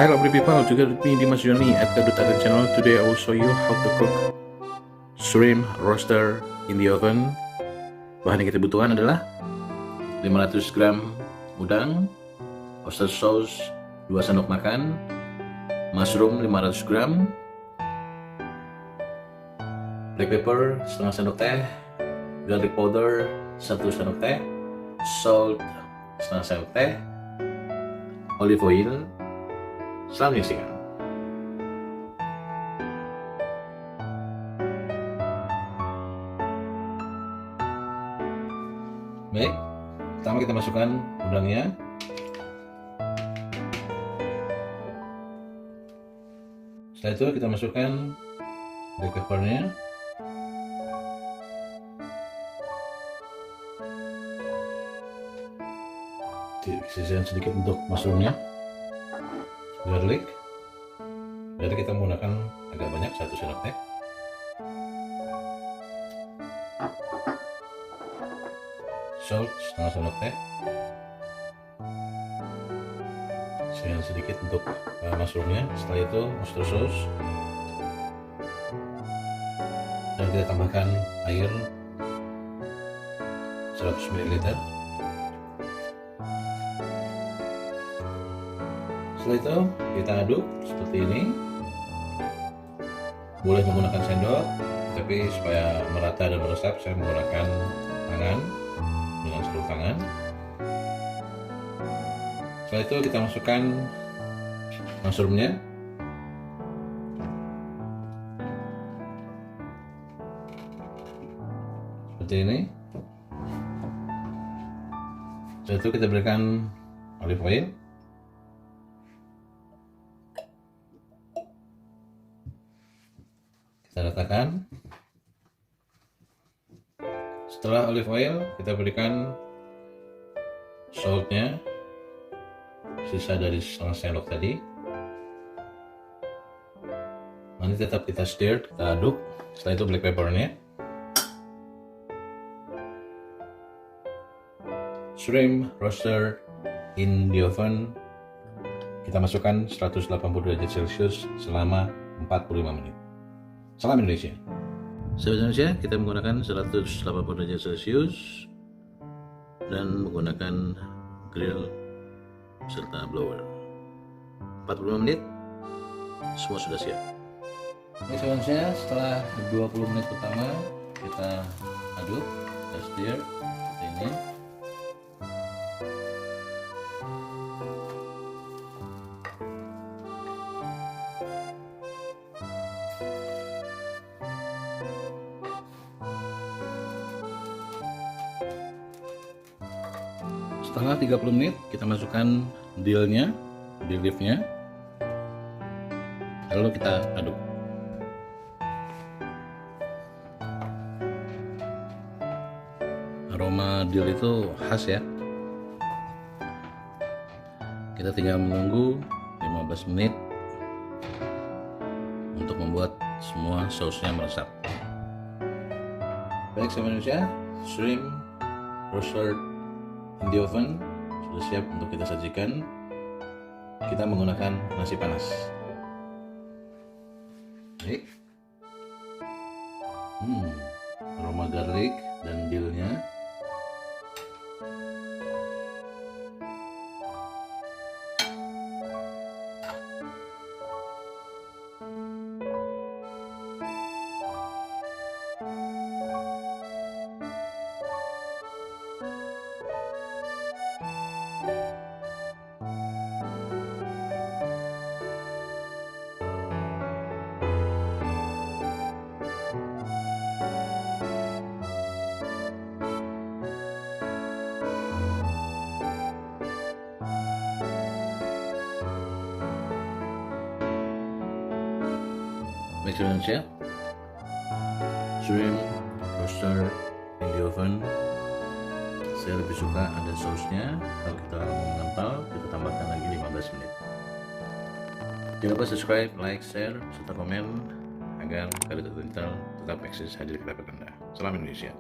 Hi lovely people, together with me Dimas Yunani at the channel. Today I will show you how to cook shrimp roaster in the oven. Bahan yang kita butuhkan adalah 500 gram udang, oyster sauce 2 sendok makan, mushroom 500 gram, black pepper setengah sendok teh, garlic powder 1 sendok teh, salt setengah sendok teh, olive oil. Selamat menyaksikan. Baik, pertama kita masukkan udangnya. Setelah itu kita masukkan black peppernya. Sisihkan sedikit untuk mushroomnya. Garlic kita menggunakan agak banyak, 1 sendok teh. Salt setengah sendok teh. Sisihkan sedikit untuk mushroomnya. Setelah itu oyster sauce, dan kita tambahkan air 100 ml. Setelah itu kita aduk seperti ini. Boleh menggunakan sendok, tapi supaya merata dan meresap saya menggunakan tangan dengan seluruh tangan. Setelah itu kita masukkan mushroomnya. Seperti ini. Setelah itu kita berikan olive oil. Kita ratakan. Setelah olive oil, kita berikan saltnya, sisa dari setengah sendok tadi. Nanti tetap kita stir, kita aduk. Setelah itu black peppernya, shrimp roaster in the oven, kita masukkan 180 derajat celcius selama 45 menit. Salam Indonesia. Sahabat Indonesia, kita menggunakan 180 derajat celcius dan menggunakan grill serta blower. 45 menit semua sudah siap. Oke sahabat Indonesia, setelah 20 menit pertama kita aduk, kita stir seperti ini. Setelah 30 menit kita masukkan dillnya, dill leafnya, lalu kita aduk. Aroma dill itu khas ya. Kita tinggal menunggu 15 menit untuk membuat semua sausnya meresap. Baik sahabat Indonesia, shrimp roaster in the oven sudah siap untuk kita sajikan. Kita menggunakan nasi panas. Baik. Aroma garlic dan dillnya. Baik Indonesia, shrimp roaster in the oven. Saya lebih suka ada sausnya. Kalau kita mau mengental, kita tambahkan lagi 15 menit. Jangan lupa subscribe, like, share, serta komen agar kalian tetap eksis hadir ke dapat Anda. Salam Indonesia.